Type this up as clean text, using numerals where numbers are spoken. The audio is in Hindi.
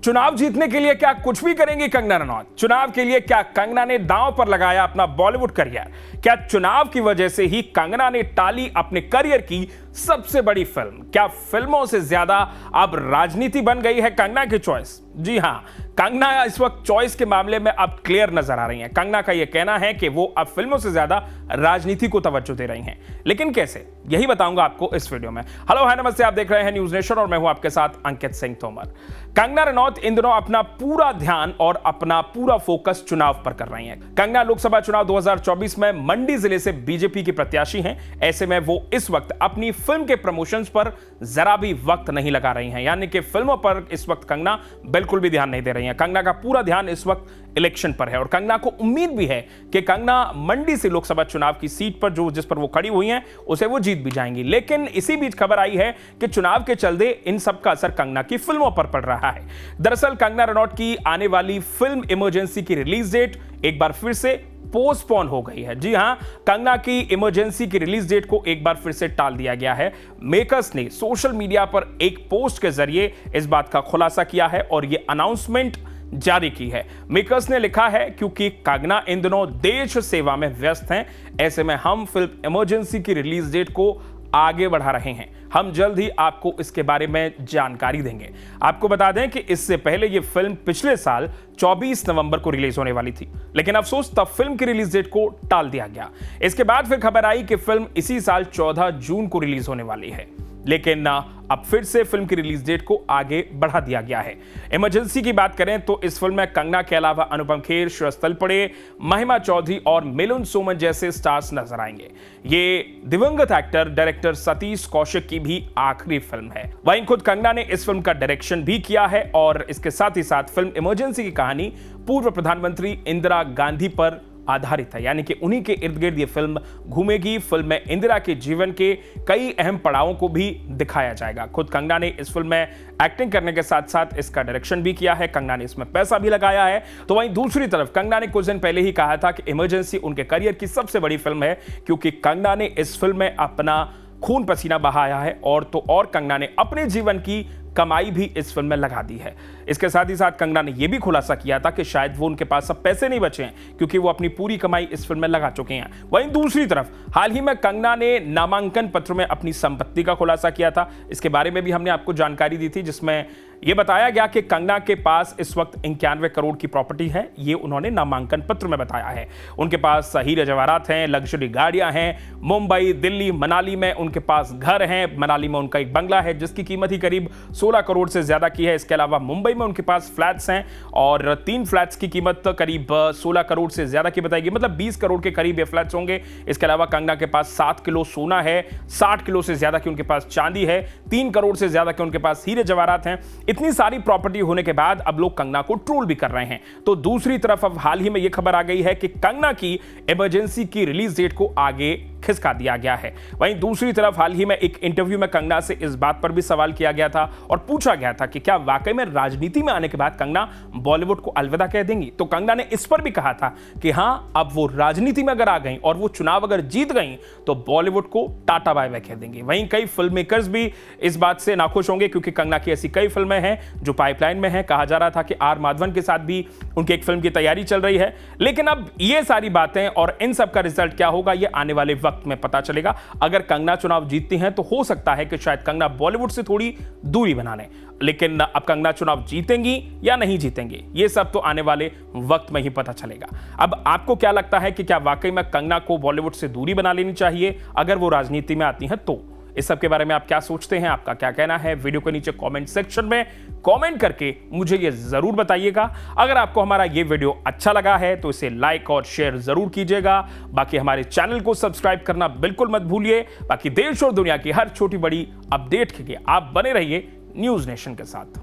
चुनाव जीतने के लिए क्या कुछ भी करेंगी कंगना रनौत? चुनाव के लिए क्या कंगना ने दांव पर लगाया अपना बॉलीवुड करियर? क्या चुनाव की वजह से ही कंगना ने टाली अपने करियर की सबसे बड़ी फिल्म? क्या फिल्मों से ज्यादा अब राजनीति बन गई है कंगना की चॉइस? जी हां, कंगना इस वक्त चॉइस के मामले में अब क्लियर नजर आ रही हैं। कंगना का यह कहना है कि वो अब फिल्मों से ज्यादा राजनीति को तवज्जो दे रही हैं। लेकिन कैसे, यही बताऊंगा आपको इस वीडियो में। हेलो हाय नमस्ते, आप देख रहे हैं न्यूज नेशन और मैं हूं आपके साथ अंकित सिंह तोमर। कंगना रनौत इन दिनों अपना पूरा ध्यान और अपना पूरा फोकस चुनाव पर कर रही हैं। कंगना लोकसभा चुनाव 2024 में मंडी जिले से बीजेपी की प्रत्याशी हैं। ऐसे में वो इस वक्त अपनी फिल्म के प्रमोशंस पर जरा भी वक्त नहीं लगा रही हैं, यानी कि फिल्मों पर इस वक्त कंगना बिल्कुल भी ध्यान नहीं दे रही हैं। कंगना का पूरा ध्यान इस वक्त इलेक्शन पर है और कंगना को उम्मीद भी है कि कंगना मंडी से लोकसभा चुनाव की सीट पर जिस पर वो खड़ी हुई हैं उसे वो जीत भी जाएंगी। लेकिन इसी बीच खबर आई है कि चुनाव के चलते इन सब का असर कंगना की फिल्मों पर पड़ रहा है। दरअसल कंगना रनौत की आने वाली फिल्म इमरजेंसी की रिलीज डेट एक बार फिर से पोस्टपोन हो गई है। जी हां, कंगना की इमरजेंसी की रिलीज डेट को एक बार फिर से टाल दिया गया है। मेकर्स ने सोशल मीडिया पर एक पोस्ट के जरिए इस बात का खुलासा किया है और यह अनाउंसमेंट जारी की है। मेकर्स ने लिखा है, क्योंकि कंगना इन दिनों देश सेवा में व्यस्त हैं, ऐसे में हम फिल्म इमरजेंसी की रिलीज डेट को आगे बढ़ा रहे हैं। हम जल्द ही आपको इसके बारे में जानकारी देंगे। आपको बता दें कि इससे पहले यह फिल्म पिछले साल 24 नवंबर को रिलीज होने वाली थी, लेकिन अफसोस तब फिल्म की रिलीज डेट को टाल दिया गया। इसके बाद फिर खबर आई कि फिल्म इसी साल 14 जून को रिलीज होने वाली है, लेकिन अब फिर से फिल्म की रिलीज डेट को आगे बढ़ा दिया गया है। इमरजेंसी की बात करें तो इस फिल्म में कंगना के अलावा अनुपम खेर, श्रेयस तलपड़े, महिमा चौधरी और मिलिंद सोमन जैसे स्टार्स नजर आएंगे। ये दिवंगत एक्टर डायरेक्टर सतीश कौशिक की भी आखिरी फिल्म है। वहीं खुद कंगना ने इस फिल्म का डायरेक्शन भी किया है और इसके साथ ही साथ फिल्म इमरजेंसी की कहानी पूर्व प्रधानमंत्री इंदिरा गांधी पर आधारित है, यानी कि उन्हीं के इर्द गिर्द ये फिल्म घूमेगी। फिल्म में इंदिरा के जीवन के कई अहम पड़ावों को भी दिखाया जाएगा। खुद कंगना ने इस फिल्म में एक्टिंग करने के साथ साथ इसका डायरेक्शन भी किया है। कंगना ने इसमें पैसा भी लगाया है। तो वहीं दूसरी तरफ कंगना ने कुछ दिन पहले ही कहा था कि इमरजेंसी उनके करियर की सबसे बड़ी फिल्म है, क्योंकि कंगना ने इस फिल्म में अपना खून पसीना बहाया है और कंगना ने अपने जीवन की कमाई भी इस फिल्म में लगा दी है। इसके साथ ही साथ कंगना ने यह भी खुलासा किया था कि शायद वो उनके पास अब पैसे नहीं बचे हैं, क्योंकि वो अपनी पूरी कमाई इस फिल्म में लगा चुके हैं। वहीं दूसरी तरफ हाल ही में कंगना ने नामांकन पत्र में अपनी संपत्ति का खुलासा किया था। इसके बारे में भी हमने आपको जानकारी दी थी, जिसमें यह बताया गया कि कंगना के पास इस वक्त 91 करोड़ की प्रॉपर्टी है। ये उन्होंने नामांकन पत्र में बताया है। उनके पास हीरे जवाहरात हैं, लग्जरी गाड़ियां हैं। मुंबई, दिल्ली, मनाली में उनके पास घर हैं। मनाली में उनका एक बंगला है जिसकी कीमत ही करीब 16 करोड़ से ज्यादा की है। इसके अलावा मुंबई में उनके पास फ्लैट्स हैं और 3 फ्लैट्स की कीमत करीब 16 करोड़ से ज्यादा की बताएगी, मतलब 20 करोड़ के करीब ये फ्लैट्स होंगे। इसके अलावा कंगना के पास 7 किलो सोना है, 60 किलो से ज्यादा की उनके पास चांदी है, 3 करोड़ से ज्यादा के उनके पास हीरे जवाहरात हैं। इतनी सारी प्रॉपर्टी होने के बाद अब लोग कंगना को ट्रोल भी कर रहे हैं। तो दूसरी तरफ अब हाल ही में यह खबर आ गई है कि कंगना की इमरजेंसी की रिलीज डेट को आगे खिसका दिया गया है। वहीं दूसरी तरफ हाल ही में एक इंटरव्यू में कंगना से इस बात पर भी सवाल किया गया था और पूछा गया था कि क्या वाकई में राजनीति में आने के बाद कंगना बॉलीवुड को अलविदा कह देंगी। तो कंगना ने इस पर भी कहा था कि हां, अब वो राजनीति में अगर आ गई और वो चुनाव अगर जीत गई तो बॉलीवुड को टाटा बाय बाय कह देंगी। वहीं कई फिल्म मेकर्स भी इस बात से नाखुश होंगे, क्योंकि कंगना की ऐसी कई फिल्में हैं जो पाइपलाइन में है। कहा जा रहा था कि आर माधवन के साथ भी उनकी एक फिल्म की तैयारी चल रही है। लेकिन अब ये सारी बातें और इन सब का रिजल्ट क्या होगा, ये आने वाले वक्त में पता चलेगा। अगर कंगना चुनाव जीतती हैं तो हो सकता है कि शायद कंगना बॉलीवुड से थोड़ी दूरी बना लें, लेकिन अब कंगना चुनाव जीतेंगी या नहीं जीतेंगी, ये सब तो आने वाले वक्त में ही पता चलेगा। अब आपको क्या लगता है कि क्या वाकई में कंगना को बॉलीवुड से दूरी बना लेनी चाहिए अगर वो राजनीति में आती हैं? तो इस सब के बारे में आप क्या सोचते हैं, आपका क्या कहना है, वीडियो के नीचे कमेंट सेक्शन में कमेंट करके मुझे ये जरूर बताइएगा। अगर आपको हमारा ये वीडियो अच्छा लगा है तो इसे लाइक और शेयर जरूर कीजिएगा। बाकी हमारे चैनल को सब्सक्राइब करना बिल्कुल मत भूलिए। बाकी देश और दुनिया की हर छोटी बड़ी अपडेट के लिए आप बने रहिए न्यूज नेशन के साथ।